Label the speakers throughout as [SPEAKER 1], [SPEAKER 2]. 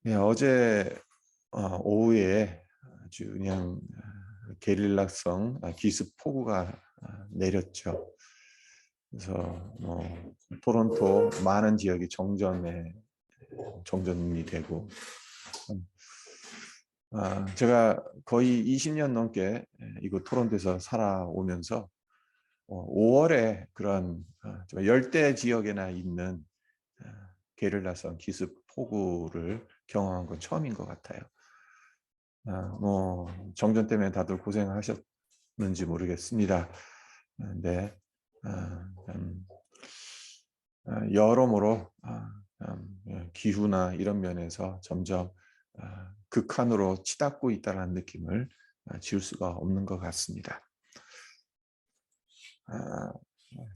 [SPEAKER 1] 예, 어제 오후에 아주 그냥 게릴라성 기습 폭우가 내렸죠. 그래서 토론토 많은 지역이 정전이 되고, 제가 거의 20년 넘게 이곳 토론토에서 살아오면서 5월에 그런 열대 지역에나 있는 게릴라성 기습 폭우를 경험한 건 처음인 것 같아요. 정전 때문에 다들 고생하셨는지 모르겠습니다. 네, 여러모로 기후나 이런 면에서 점점 극한으로 치닫고 있다는 느낌을 지울 수가 없는 것 같습니다.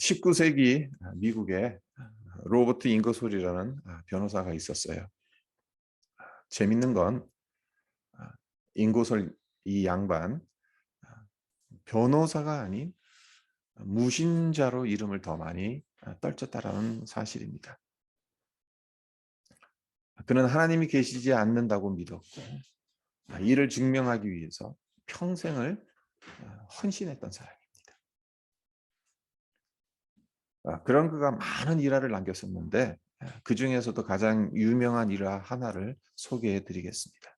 [SPEAKER 1] 19세기 미국에 로버트 잉거솔이라는 변호사가 있었어요. 재밌는 건 잉거솔 이 양반 변호사가 아닌 무신자로 이름을 더 많이 떨쳤다라는 사실입니다. 그는 하나님이 계시지 않는다고 믿었고 이를 증명하기 위해서 평생을 헌신했던 사람입니다. 그런 그가 많은 일화를 남겼었는데 그 중에서도 가장 유명한 일화 하나를 소개해 드리겠습니다.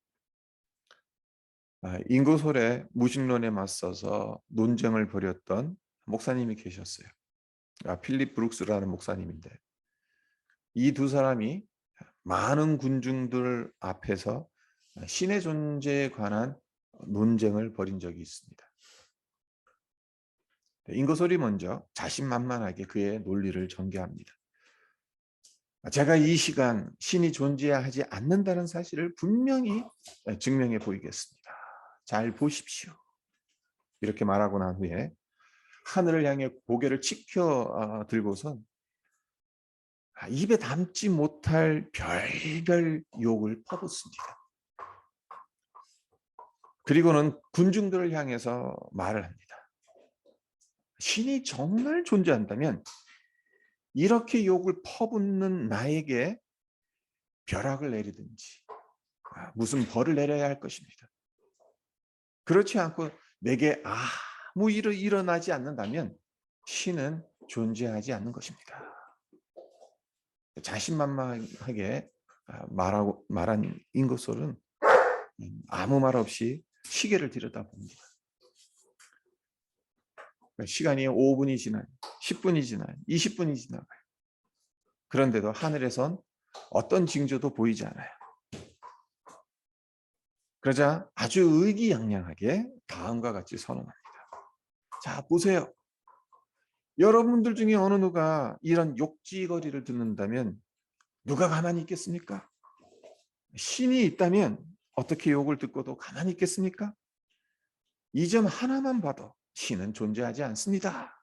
[SPEAKER 1] 인구솔의 무신론에 맞서서 논쟁을 벌였던 목사님이 계셨어요. 필립 브룩스라는 목사님인데 이 두 사람이 많은 군중들 앞에서 신의 존재에 관한 논쟁을 벌인 적이 있습니다. 인거솔이 먼저 자신만만하게 그의 논리를 전개합니다. 제가 이 시간 신이 존재하지 않는다는 사실을 분명히 증명해 보이겠습니다. 잘 보십시오. 이렇게 말하고 난 후에 하늘을 향해 고개를 치켜 들고선 입에 담지 못할 별별 욕을 퍼붓습니다. 그리고는 군중들을 향해서 말을 합니다. 신이 정말 존재한다면 이렇게 욕을 퍼붓는 나에게 벼락을 내리든지 무슨 벌을 내려야 할 것입니다. 그렇지 않고 내게 아무 일이 일어나지 않는다면 신은 존재하지 않는 것입니다. 자신만만하게 말한 인거솔은 아무 말 없이 시계를 들여다봅니다. 시간이 5분이 지나요. 10분이 지나요. 20분이 지나가요. 그런데도 하늘에선 어떤 징조도 보이지 않아요. 그러자 아주 의기양양하게 다음과 같이 선언합니다. 자, 보세요. 여러분들 중에 어느 누가 이런 욕지거리를 듣는다면 누가 가만히 있겠습니까? 신이 있다면 어떻게 욕을 듣고도 가만히 있겠습니까? 이 점 하나만 봐도 신은 존재하지 않습니다.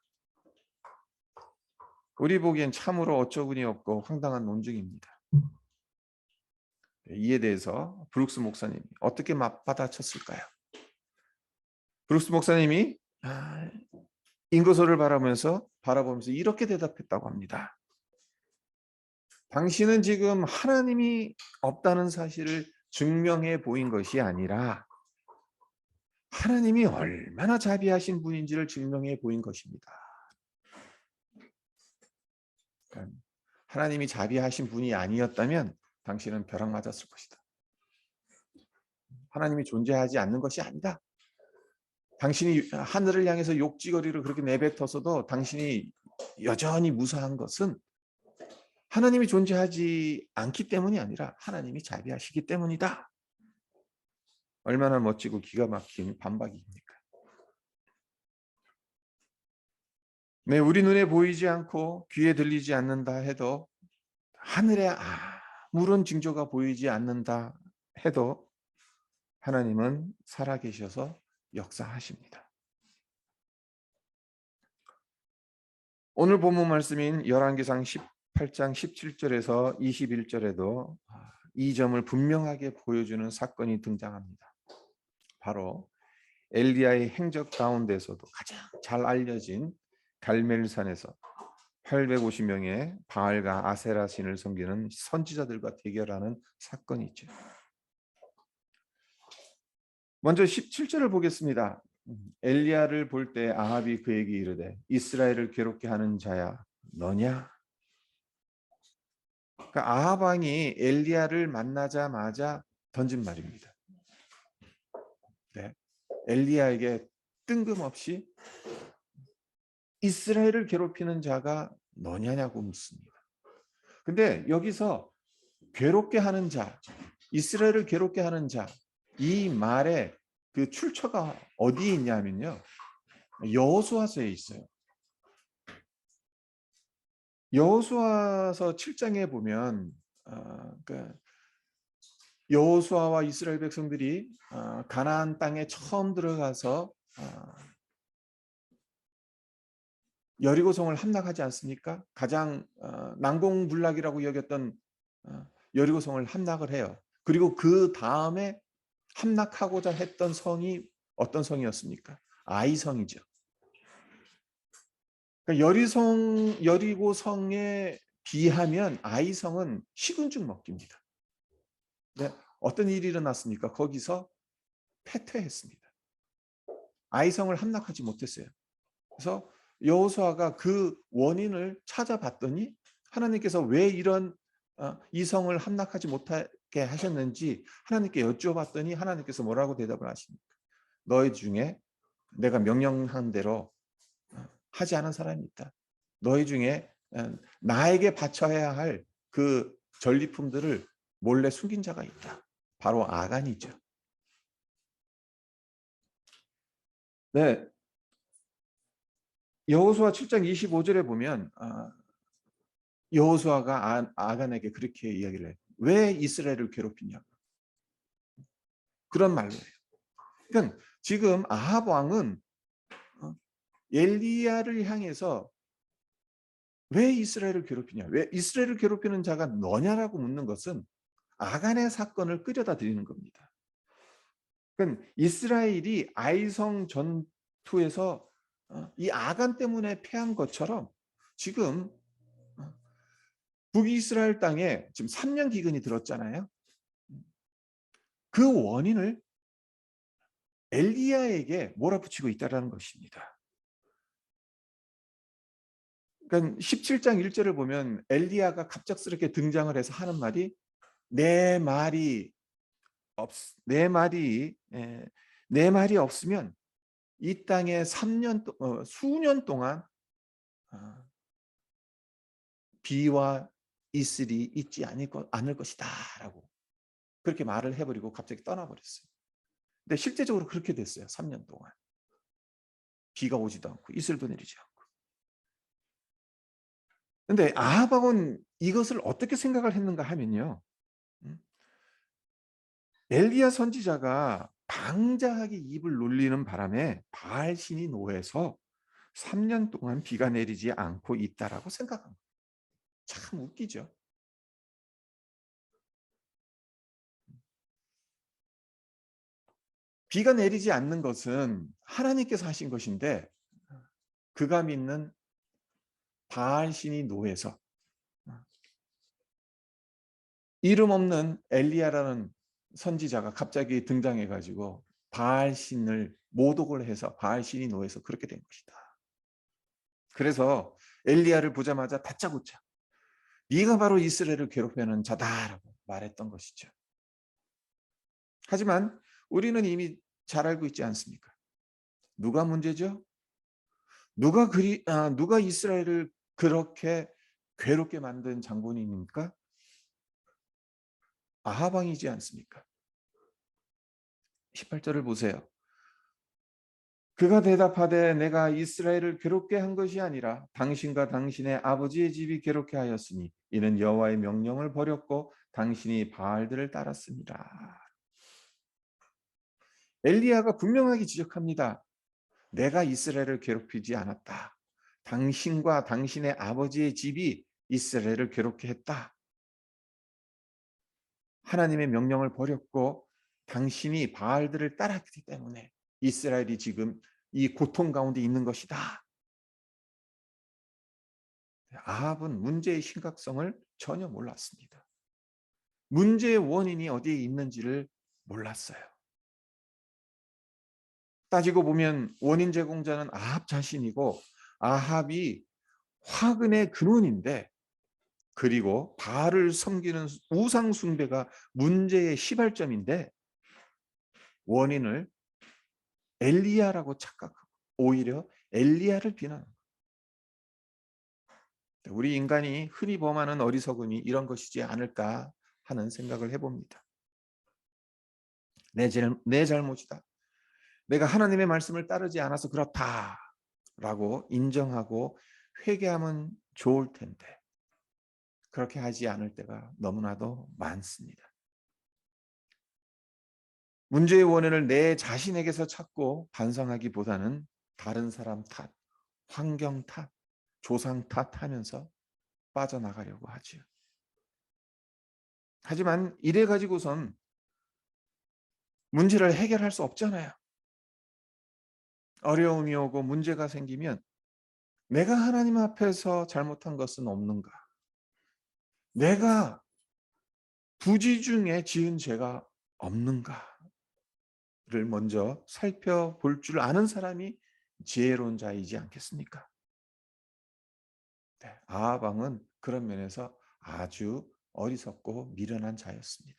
[SPEAKER 1] 우리 보기엔 참으로 어처구니 없고 황당한 논증입니다. 이에 대해서 브룩스 목사님이 어떻게 맞받아쳤을까요? 브룩스 목사님이 인거솔을 바라보면서 이렇게 대답했다고 합니다. 당신은 지금 하나님이 없다는 사실을 증명해 보인 것이 아니라 하나님이 얼마나 자비하신 분인지를 증명해 보인 것입니다. 그러니까 하나님이 자비하신 분이 아니었다면 당신은 벼락 맞았을 것이다. 하나님이 존재하지 않는 것이 아니다. 당신이 하늘을 향해서 욕지거리를 그렇게 내뱉어서도 당신이 여전히 무사한 것은 하나님이 존재하지 않기 때문이 아니라 하나님이 자비하시기 때문이다. 얼마나 멋지고 기가 막힌 반박입니까? 네, 우리 눈에 보이지 않고 귀에 들리지 않는다 해도 하늘에 아무런 징조가 보이지 않는다 해도 하나님은 살아계셔서 역사하십니다. 오늘 본문 말씀인 열왕기상 18장 17절에서 21절에도 이 점을 분명하게 보여주는 사건이 등장합니다. 바로 엘리야의 행적 가운데서도 가장 잘 알려진 갈멜산에서 850명의 바알과 아세라 신을 섬기는 선지자들과 대결하는 사건이 있죠. 먼저 17절을 보겠습니다. 엘리야를 볼 때 아합이 그에게 이르되 이스라엘을 괴롭게 하는 자야 너냐? 그러니까 아합 왕이 엘리야를 만나자마자 던진 말입니다. 네. 엘리야에게 뜬금없이 이스라엘을 괴롭히는 자가 너냐냐고 묻습니다. 근데 여기서 괴롭게 하는 자, 이스라엘을 괴롭게 하는 자, 이 말의 그 출처가 어디에 있냐면요. 여호수아서에 있어요. 여호수아서 7장에 보면 그러니까 여호수아와 이스라엘 백성들이 가나안 땅에 처음 들어가서 여리고성을 함락하지 않습니까? 가장 난공불락이라고 여겼던 여리고성을 함락을 해요. 그리고 그 다음에 함락하고자 했던 성이 어떤 성이었습니까? 아이성이죠. 그러니까 여리고성에 비하면 아이성은 식은 죽 먹기입니다. 네, 어떤 일이 일어났습니까? 거기서 패퇴했습니다. 아이성을 함락하지 못했어요. 그래서 여호수아가 그 원인을 찾아봤더니 하나님께서 왜 이런 이성을 함락하지 못하게 하셨는지 하나님께 여쭈어봤더니 하나님께서 뭐라고 대답을 하십니까? 너희 중에 내가 명령한 대로 하지 않은 사람이 있다. 너희 중에 나에게 바쳐야 할 그 전리품들을 몰래 숨긴 자가 있다. 바로 아간이죠. 네, 여호수아 7장 25절에 보면 여호수아가 아간에게 그렇게 이야기를 해요. 왜 이스라엘을 괴롭히냐? 그런 말로 해요. 그러니까 지금 아합 왕은 엘리야를 향해서 왜 이스라엘을 괴롭히냐? 왜 이스라엘을 괴롭히는 자가 너냐라고 묻는 것은 아간의 사건을 끌어다 드리는 겁니다. 그러니까 이스라엘이 아이성 전투에서 이 아간 때문에 패한 것처럼 지금 북이스라엘 땅에 지금 3년 기근이 들었잖아요. 그 원인을 엘리야에게 몰아붙이고 있다는 것입니다. 그러니까 17장 1절을 보면 엘리야가 갑작스럽게 등장을 해서 하는 말이 내 말이 내 말이 없으면 이 땅에 수년 동안 비와 이슬이 있지 않을 것이다라고 그렇게 말을 해버리고 갑자기 떠나버렸어요. 근데 실제적으로 그렇게 됐어요. 3년 동안 비가 오지도 않고 이슬도 내리지 않고. 근데 아합왕은 이것을 어떻게 생각을 했는가 하면요. 엘리야 선지자가 방자하게 입을 놀리는 바람에 바알 신이 노해서 3년 동안 비가 내리지 않고 있다라고 생각합니다. 참 웃기죠. 비가 내리지 않는 것은 하나님께서 하신 것인데 그가 믿는 바알 신이 노해서 이름 없는 엘리야라는 선지자가 갑자기 등장해 가지고 바알 신을 모독을 해서 바알 신이 노해서 그렇게 된 것이다. 그래서 엘리야를 보자마자 다짜고짜 네가 바로 이스라엘을 괴롭히는 자다라고 말했던 것이죠. 하지만 우리는 이미 잘 알고 있지 않습니까? 누가 문제죠? 누가 이스라엘을 그렇게 괴롭게 만든 장본인입니까? 아합 왕이지 않습니까? 18절을 보세요. 그가 대답하되 내가 이스라엘을 괴롭게 한 것이 아니라 당신과 당신의 아버지의 집이 괴롭게 하였으니 이는 여호와의 명령을 버렸고 당신이 바알들을 따랐습니다. 엘리야가 분명하게 지적합니다. 내가 이스라엘을 괴롭히지 않았다. 당신과 당신의 아버지의 집이 이스라엘을 괴롭게 했다. 하나님의 명령을 버렸고 당신이 바알들을 따랐기 때문에 이스라엘이 지금 이 고통 가운데 있는 것이다. 아합은 문제의 심각성을 전혀 몰랐습니다. 문제의 원인이 어디에 있는지를 몰랐어요. 따지고 보면 원인 제공자는 아합 자신이고 아합이 화근의 근원인데, 그리고 바알을 섬기는 우상 숭배가 문제의 시발점인데 원인을 엘리야라고 착각하고 오히려 엘리야를 비난합니다. 우리 인간이 흔히 범하는 어리석음이 이런 것이지 않을까 하는 생각을 해봅니다. 내 잘못이다. 내가 하나님의 말씀을 따르지 않아서 그렇다라고 인정하고 회개하면 좋을 텐데 그렇게 하지 않을 때가 너무나도 많습니다. 문제의 원인을 내 자신에게서 찾고 반성하기보다는 다른 사람 탓, 환경 탓, 조상 탓하면서 빠져나가려고 하지요. 하지만 이래 가지고선 문제를 해결할 수 없잖아요. 어려움이 오고 문제가 생기면 내가 하나님 앞에서 잘못한 것은 없는가? 내가 부지 중에 지은 죄가 없는가를 먼저 살펴볼 줄 아는 사람이 지혜로운 자이지 않겠습니까? 네, 아합 왕은 그런 면에서 아주 어리석고 미련한 자였습니다.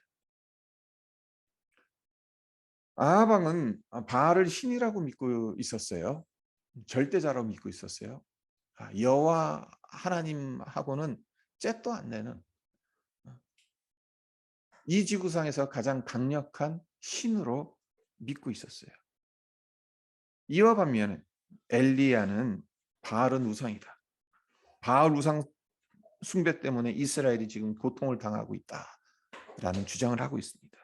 [SPEAKER 1] 아합 왕은 바알을 신이라고 믿고 있었어요. 절대자로 믿고 있었어요. 여호와 하나님하고는 잽도 안 내는 이 지구상에서 가장 강력한 신으로 믿고 있었어요. 이와 반면에 엘리야는 바알은 우상이다. 바알 우상 숭배 때문에 이스라엘이 지금 고통을 당하고 있다라는 주장을 하고 있습니다.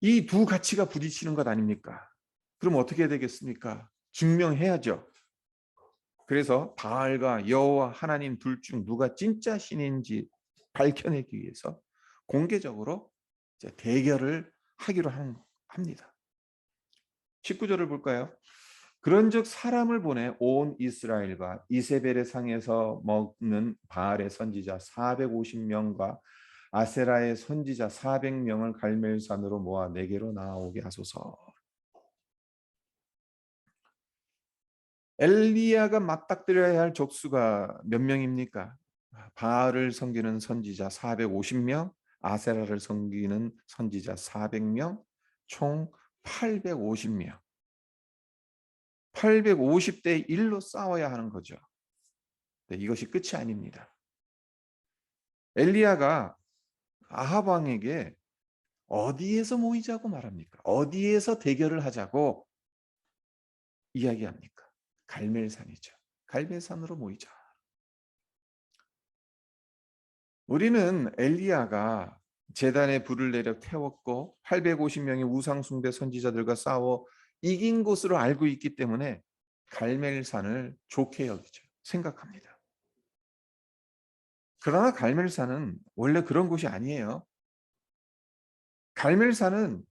[SPEAKER 1] 이 두 가치가 부딪히는 것 아닙니까? 그럼 어떻게 해야 되겠습니까? 증명해야죠. 그래서 바알과 여호와 하나님 둘 중 누가 진짜 신인지 밝혀내기 위해서 공개적으로 이제 대결을 하기로 합니다. 19절을 볼까요? 그런즉 사람을 보내 온 이스라엘과 이세벨의 상에서 먹는 바알의 선지자 450명과 아세라의 선지자 400명을 갈멜산으로 모아 내게로 나오게 하소서. 엘리야가 맞닥뜨려야 할 족수가 몇 명입니까? 바알을 섬기는 선지자 450명, 아세라를 섬기는 선지자 400명, 총 850명. 850대 1로 싸워야 하는 거죠. 네, 이것이 끝이 아닙니다. 엘리야가 아합 왕에게 어디에서 모이자고 말합니까? 어디에서 대결을 하자고 이야기합니까? 갈멜산이죠. 갈멜산으로 모이자. 우리는 엘리야가 제단에 불을 내려 태웠고 850명의 우상 숭배 선지자들과 싸워 이긴 것으로 알고 있기 때문에 갈멜산을 좋게 여기죠. 생각합니다. 그러나 갈멜산은 원래 그런 곳이 아니에요. 갈멜산은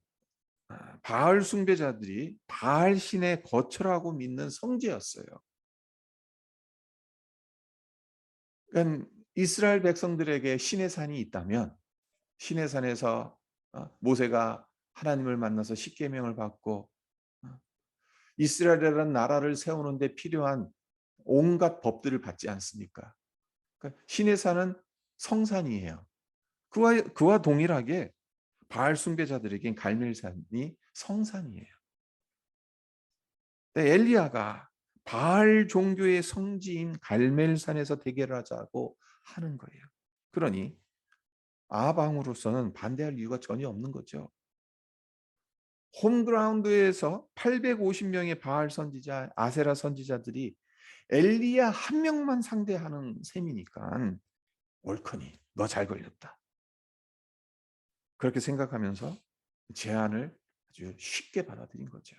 [SPEAKER 1] 바알 숭배자들이 바알 신의 거처라고 믿는 성지였어요. 그러니까 이스라엘 백성들에게 신의 산이 있다면 신의 산에서 모세가 하나님을 만나서 십계명을 받고 이스라엘이라는 나라를 세우는 데 필요한 온갖 법들을 받지 않습니까? 그러니까 신의 산은 성산이에요. 그와 동일하게 바알 숭배자들에겐 갈멜산이 성산이에요. 엘리야가 바알 종교의 성지인 갈멜산에서 대결을 하자고 하는 거예요. 그러니 아합 왕으로서는 반대할 이유가 전혀 없는 거죠. 홈그라운드에서 850명의 바알 선지자, 아세라 선지자들이 엘리야 한 명만 상대하는 셈이니까 옳거니 너 잘 걸렸다. 그렇게 생각하면서 제안을 아주 쉽게 받아들인 거죠.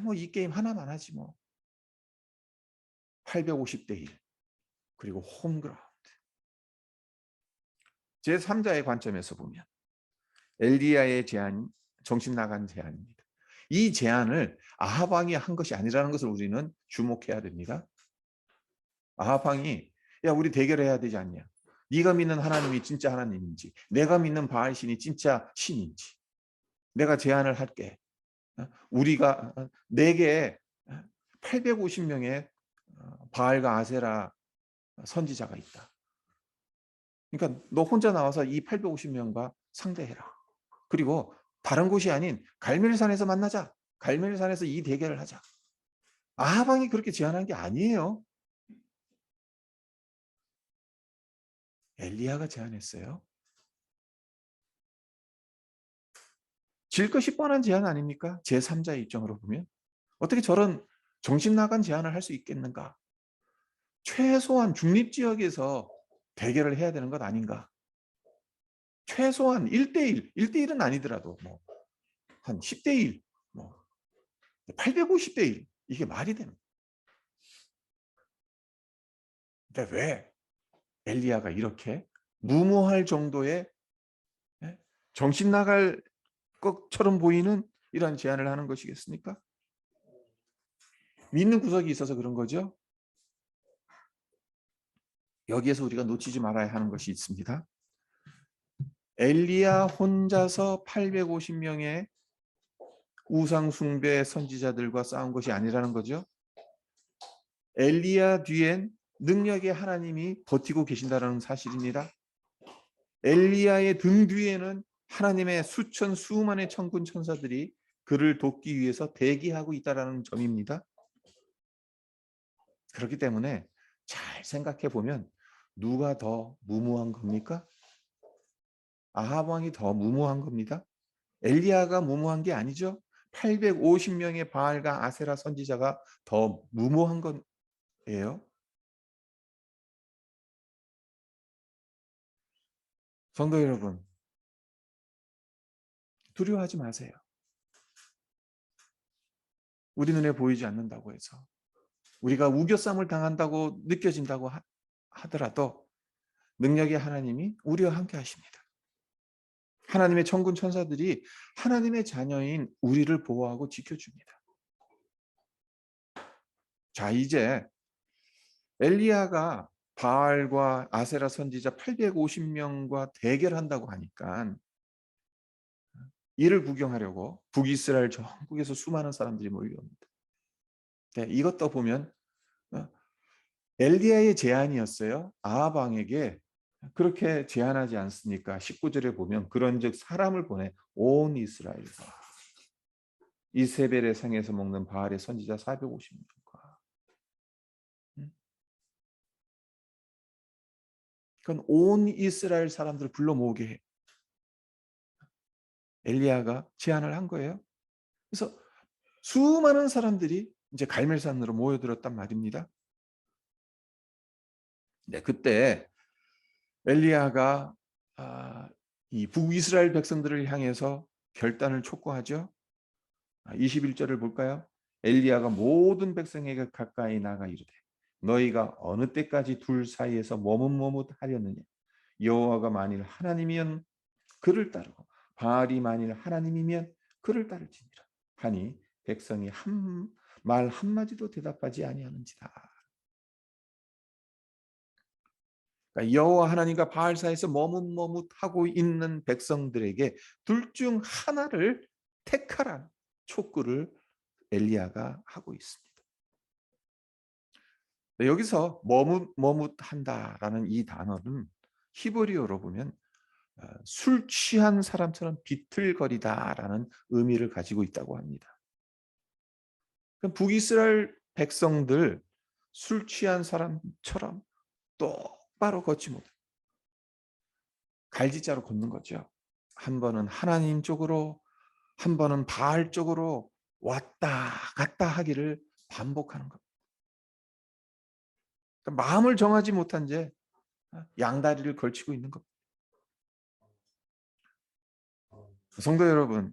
[SPEAKER 1] 뭐 이 게임 하나만 하지 뭐. 850대 1 그리고 홈그라운드. 제3자의 관점에서 보면 엘리야의 제안이 정신 나간 제안입니다. 이 제안을 아합 왕이 한 것이 아니라는 것을 우리는 주목해야 됩니다. 아합 왕이 야 우리 대결해야 되지 않냐. 네가 믿는 하나님이 진짜 하나님인지 내가 믿는 바알 신이 진짜 신인지 내가 제안을 할게. 우리가 내게 850명의 바알과 아세라 선지자가 있다. 그러니까 너 혼자 나와서 이 850명과 상대해라. 그리고 다른 곳이 아닌 갈멜산에서 만나자. 갈멜산에서 이 대결을 하자. 아합 왕이 그렇게 제안한 게 아니에요. 엘리야가 제안했어요. 질 것이 뻔한 제안 아닙니까? 제3자의 입장으로 보면. 어떻게 저런 정신 나간 제안을 할 수 있겠는가? 최소한 중립지역에서 대결을 해야 되는 것 아닌가? 최소한 1대1, 1대1은 아니더라도 뭐 한 10대1, 뭐 850대1 이게 말이 되는. 근데 왜 엘리야가 이렇게 무모할 정도의 정신 나갈 것처럼 보이는 이러한 제안을 하는 것이겠습니까? 믿는 구석이 있어서 그런 거죠. 여기에서 우리가 놓치지 말아야 하는 것이 있습니다. 엘리야 혼자서 850명의 우상 숭배 선지자들과 싸운 것이 아니라는 거죠. 엘리야 뒤엔 능력의 하나님이 버티고 계신다는 사실입니다. 엘리야의 등 뒤에는 하나님의 수천 수만의 천군 천사들이 그를 돕기 위해서 대기하고 있다는 점입니다. 그렇기 때문에 잘 생각해 보면 누가 더 무모한 겁니까? 아합 왕이 더 무모한 겁니다. 엘리야가 무모한 게 아니죠. 850명의 바알과 아세라 선지자가 더 무모한 거예요. 성도 여러분, 두려워하지 마세요. 우리 눈에 보이지 않는다고 해서 우리가 우겨쌈을 당한다고 느껴진다고 하더라도 능력의 하나님이 우리와 함께 하십니다. 하나님의 천군 천사들이 하나님의 자녀인 우리를 보호하고 지켜줍니다. 자, 이제 엘리야가 바알과 아세라 선지자 850명과 대결한다고 하니까 이를 구경하려고 북이스라엘 전국에서 수많은 사람들이 몰려옵니다. 네, 이것도 보면 엘리야의 제안이었어요. 아합 왕에게 그렇게 제안하지 않습니까? 19절에 보면 그런즉 사람을 보내 온 이스라엘과 이세벨의 성에서 먹는 바알의 선지자 450명과 그건 온 이스라엘 사람들을 불러 모으게 해. 엘리야가 제안을 한 거예요. 그래서 수많은 사람들이 이제 갈멜산으로 모여들었단 말입니다. 네, 그때 엘리야가 이 북이스라엘 백성들을 향해서 결단을 촉구하죠. 21절을 볼까요? 엘리야가 모든 백성에게 가까이 나가 이르되 너희가 어느 때까지 둘 사이에서 머뭇머뭇하려느냐. 여호와가 만일 하나님이면 그를 따르고 바알이 만일 하나님이면 그를 따를지니라 하니 백성이 말 한마디도 대답하지 아니하는지라. 그러니까 여호와 하나님과 바알 사이에서 머뭇머뭇하고 있는 백성들에게 둘 중 하나를 택하라는 촉구를 엘리야가 하고 있습니다. 여기서 머뭇머뭇한다라는 이 단어는 히브리어로 보면 술 취한 사람처럼 비틀거리다라는 의미를 가지고 있다고 합니다. 북이스라엘 백성들 술 취한 사람처럼 똑바로 걷지 못해 갈지자로 걷는 거죠. 한 번은 하나님 쪽으로 한 번은 바알 쪽으로 왔다 갔다 하기를 반복하는 겁니다. 그러니까 마음을 정하지 못한 채 양다리를 걸치고 있는 겁니다. 성도 여러분,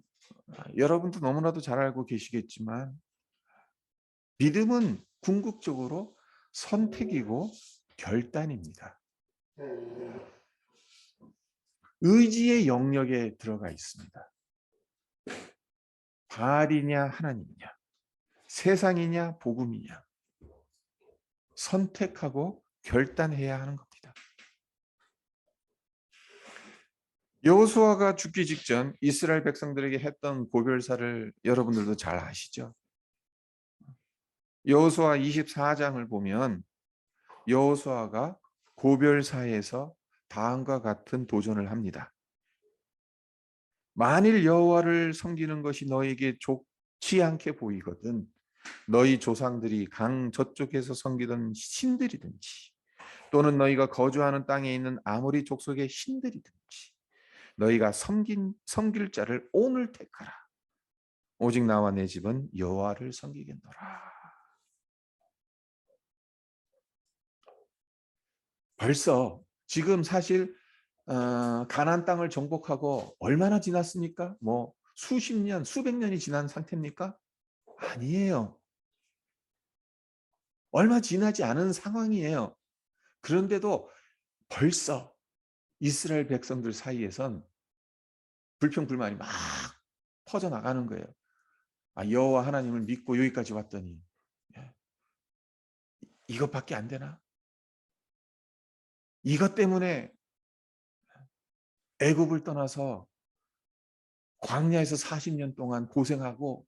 [SPEAKER 1] 여러분도 너무나도 잘 알고 계시겠지만 믿음은 궁극적으로 선택이고 결단입니다. 의지의 영역에 들어가 있습니다. 바알이냐 하나님이냐, 세상이냐 복음이냐, 선택하고 결단해야 하는 겁니다. 여호수아가 죽기 직전 이스라엘 백성들에게 했던 고별사를 여러분들도 잘 아시죠? 여호수아 24장을 보면 여호수아가 고별사에서 다음과 같은 도전을 합니다. 만일 여호와를 섬기는 것이 너에게 좋지 않게 보이거든 너희 조상들이 강 저쪽에서 섬기던 신들이든지 또는 너희가 거주하는 땅에 있는 아모리 족속의 신들이든지 너희가 섬길 자를 오늘 택하라. 오직 나와 내 집은 여호와를 섬기겠노라. 벌써 지금 사실 가나안 땅을 정복하고 얼마나 지났습니까? 뭐 수십 년, 수백 년이 지난 상태입니까? 아니에요. 얼마 지나지 않은 상황이에요. 그런데도 벌써 이스라엘 백성들 사이에선 불평불만이 막 퍼져나가는 거예요. 여호와 하나님을 믿고 여기까지 왔더니 이것밖에 안 되나? 이것 때문에 애굽을 떠나서 광야에서 40년 동안 고생하고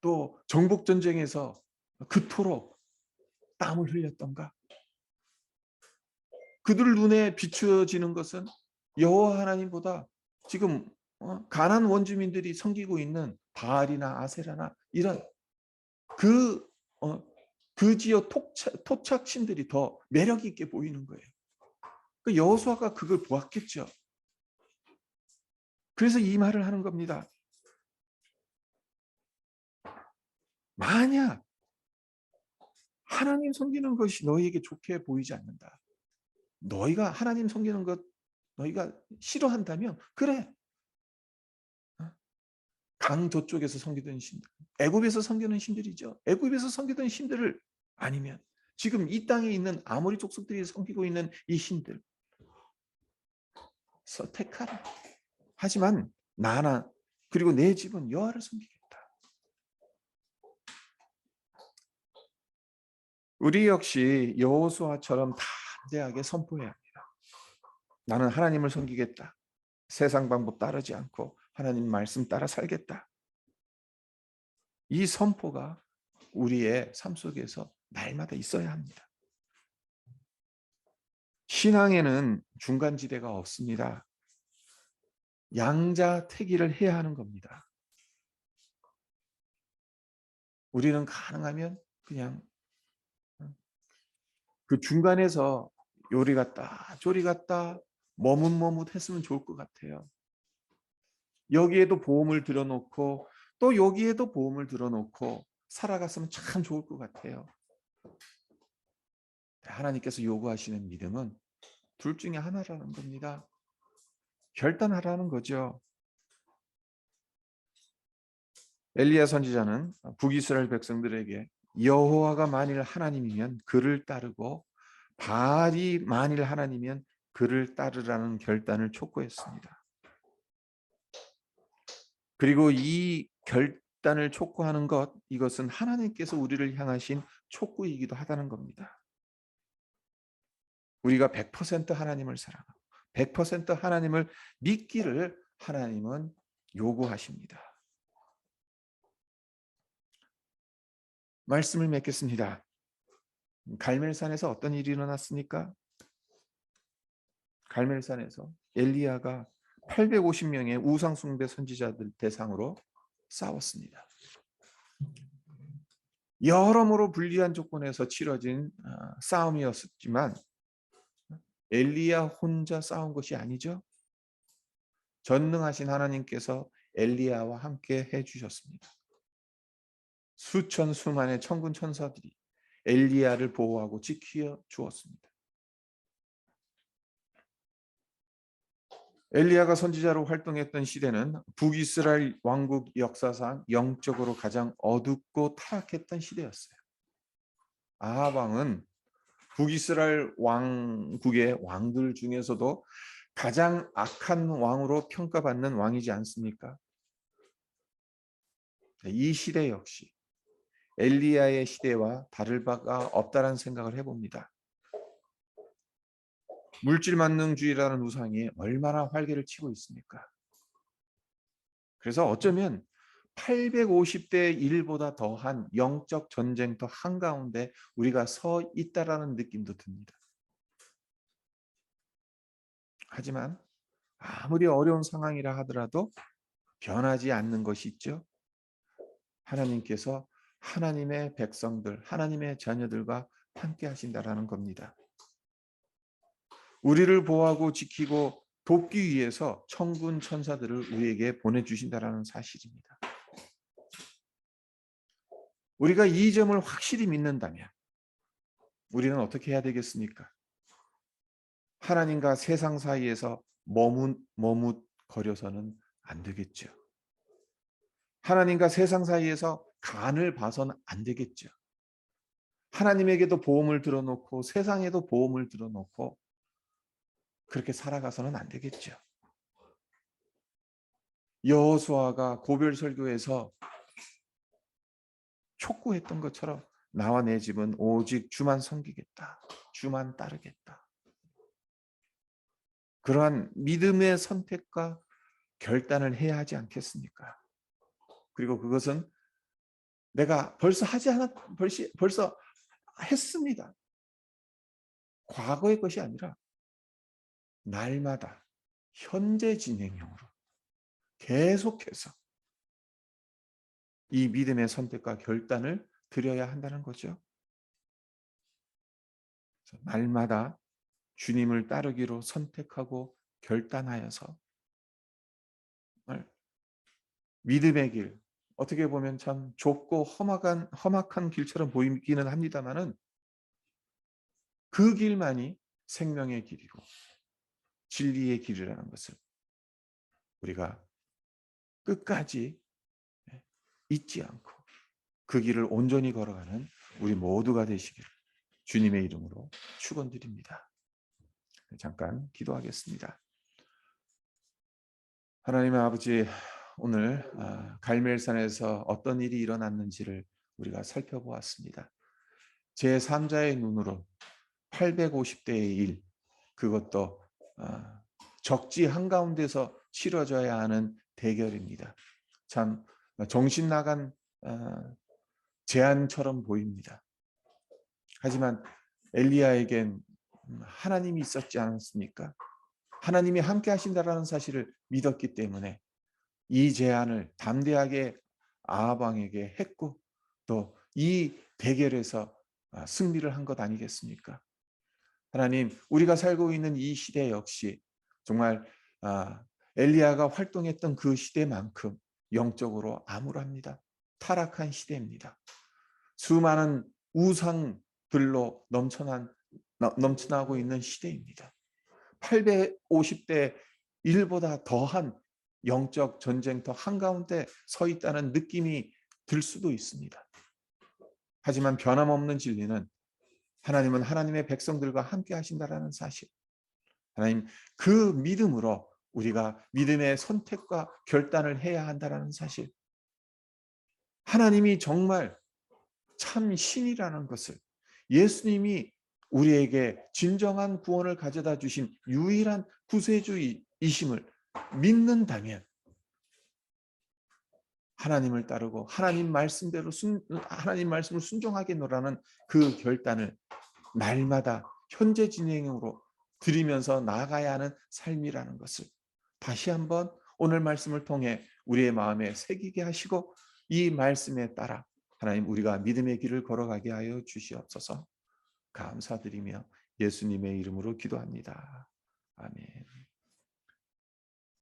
[SPEAKER 1] 또 정복 전쟁에서 그토록 땀을 흘렸던가? 그들 눈에 비추어지는 것은 여호와 하나님보다 지금 가나안 원주민들이 섬기고 있는 바알이나 아세라나 이런 그 지역 토착신들이 더 매력 있게 보이는 거예요. 그 여호수아가 그걸 보았겠죠. 그래서 이 말을 하는 겁니다. 만약 하나님 섬기는 것이 너희에게 좋게 보이지 않는다. 너희가 하나님 섬기는 것 너희가 싫어한다면 그래. 강 저쪽에서 섬기던 신들, 애굽에서 섬기는 신들이죠. 애굽에서 섬기던 신들을 아니면 지금 이 땅에 있는 아모리 족속들이 섬기고 있는 이 신들 택하라. 하지만 나나 그리고 내 집은 여호와를 섬기겠다. 우리 역시 여호수아처럼 담대하게 선포해야 합니다. 나는 하나님을 섬기겠다. 세상 방법 따르지 않고 하나님 말씀 따라 살겠다. 이 선포가 우리의 삶 속에서 날마다 있어야 합니다. 신앙에는 중간지대가 없습니다. 양자택일을 해야 하는 겁니다. 우리는 가능하면 그냥 그 중간에서 요리 갔다 조리 갔다 머뭇머뭇했으면 좋을 것 같아요. 여기에도 보험을 들어놓고 또 여기에도 보험을 들어놓고 살아갔으면 참 좋을 것 같아요. 하나님께서 요구하시는 믿음은 둘 중에 하나라는 겁니다. 결단하라는 거죠. 엘리야 선지자는 북이스라엘 백성들에게 여호와가 만일 하나님이면 그를 따르고 바알이 만일 하나님이면 그를 따르라는 결단을 촉구했습니다. 그리고 이 결단을 촉구하는 것, 이것은 하나님께서 우리를 향하신 촉구이기도 하다는 겁니다. 우리가 100% 하나님을 사랑하고 100% 하나님을 믿기를 하나님은 요구하십니다. 말씀을 맺겠습니다. 갈멜산에서 어떤 일이 일어났습니까? 갈멜산에서 엘리야가 850명의 우상숭배 선지자들 대상으로 싸웠습니다. 여러모로 불리한 조건에서 치러진 싸움이었지만 엘리야 혼자 싸운 것이 아니죠. 전능하신 하나님께서 엘리야와 함께 해주셨습니다. 수천 수만의 천군 천사들이 엘리야를 보호하고 지켜 주었습니다. 엘리야가 선지자로 활동했던 시대는 북이스라엘 왕국 역사상 영적으로 가장 어둡고 타락했던 시대였어요. 아합 왕은 북이스라엘 왕국의 왕들 중에서도 가장 악한 왕으로 평가받는 왕이지 않습니까? 이 시대 역시 엘리야의 시대와 다를 바가 없다라는 생각을 해봅니다. 물질 만능주의라는 우상이 얼마나 활개를 치고 있습니까? 그래서 어쩌면 850대 1보다 더한 영적 전쟁터 한가운데 우리가 서 있다라는 느낌도 듭니다. 하지만 아무리 어려운 상황이라 하더라도 변하지 않는 것이 있죠. 하나님께서 하나님의 백성들, 하나님의 자녀들과 함께 하신다라는 겁니다. 우리를 보호하고 지키고 돕기 위해서 천군 천사들을 우리에게 보내주신다라는 사실입니다. 우리가 이 점을 확실히 믿는다면 우리는 어떻게 해야 되겠습니까? 하나님과 세상 사이에서 머뭇거려서는 안 되겠죠. 하나님과 세상 사이에서 간을 봐서는 안 되겠죠. 하나님에게도 보험을 들어놓고 세상에도 보험을 들어놓고 그렇게 살아가서는 안 되겠죠. 여호수아가 고별 설교에서 촉구했던 것처럼 나와 내 집은 오직 주만 섬기겠다. 주만 따르겠다. 그러한 믿음의 선택과 결단을 해야 하지 않겠습니까? 그리고 그것은 내가 벌써 벌써 했습니다. 과거의 것이 아니라 날마다 현재 진행형으로 계속해서 이 믿음의 선택과 결단을 드려야 한다는 거죠. 날마다 주님을 따르기로 선택하고 결단하여서 믿음의 길, 어떻게 보면 참 좁고 험악한 길처럼 보이기는 합니다만은 그 길만이 생명의 길이고 진리의 길이라는 것을 우리가 끝까지 잊지 않고 그 길을 온전히 걸어가는 우리 모두가 되시기를 주님의 이름으로 축원드립니다. 잠깐 기도하겠습니다. 하나님의 아버지, 오늘 갈멜산에서 어떤 일이 일어났는지를 우리가 살펴보았습니다. 제3자의 눈으로 850대의 일, 그것도 적지 한가운데서 치러져야 하는 대결입니다. 참 정신 나간 제안처럼 보입니다. 하지만 엘리야에겐 하나님이 있었지 않습니까? 하나님이 함께 하신다라는 사실을 믿었기 때문에 이 제안을 담대하게 아합 왕에게 했고 또 이 대결에서 승리를 한 것 아니겠습니까? 하나님, 우리가 살고 있는 이 시대 역시 정말 엘리야가 활동했던 그 시대만큼 영적으로 암울합니다. 타락한 시대입니다. 수많은 우상들로 넘쳐나고 있는 시대입니다. 850대 1보다 더한 영적 전쟁터 한가운데 서 있다는 느낌이 들 수도 있습니다. 하지만 변함없는 진리는 하나님은 하나님의 백성들과 함께 하신다라는 사실. 하나님, 그 믿음으로 우리가 믿음의 선택과 결단을 해야 한다라는 사실. 하나님이 정말 참 신이라는 것을, 예수님이 우리에게 진정한 구원을 가져다 주신 유일한 구세주이심을 믿는다면 하나님을 따르고 하나님 말씀대로 하나님 말씀을 순종하게 노라는 그 결단을 날마다 현재 진행으로 드리면서 나아가야 하는 삶이라는 것을 다시 한번 오늘 말씀을 통해 우리의 마음에 새기게 하시고 이 말씀에 따라 하나님 우리가 믿음의 길을 걸어가게 하여 주시옵소서. 감사드리며 예수님의 이름으로 기도합니다. 아멘.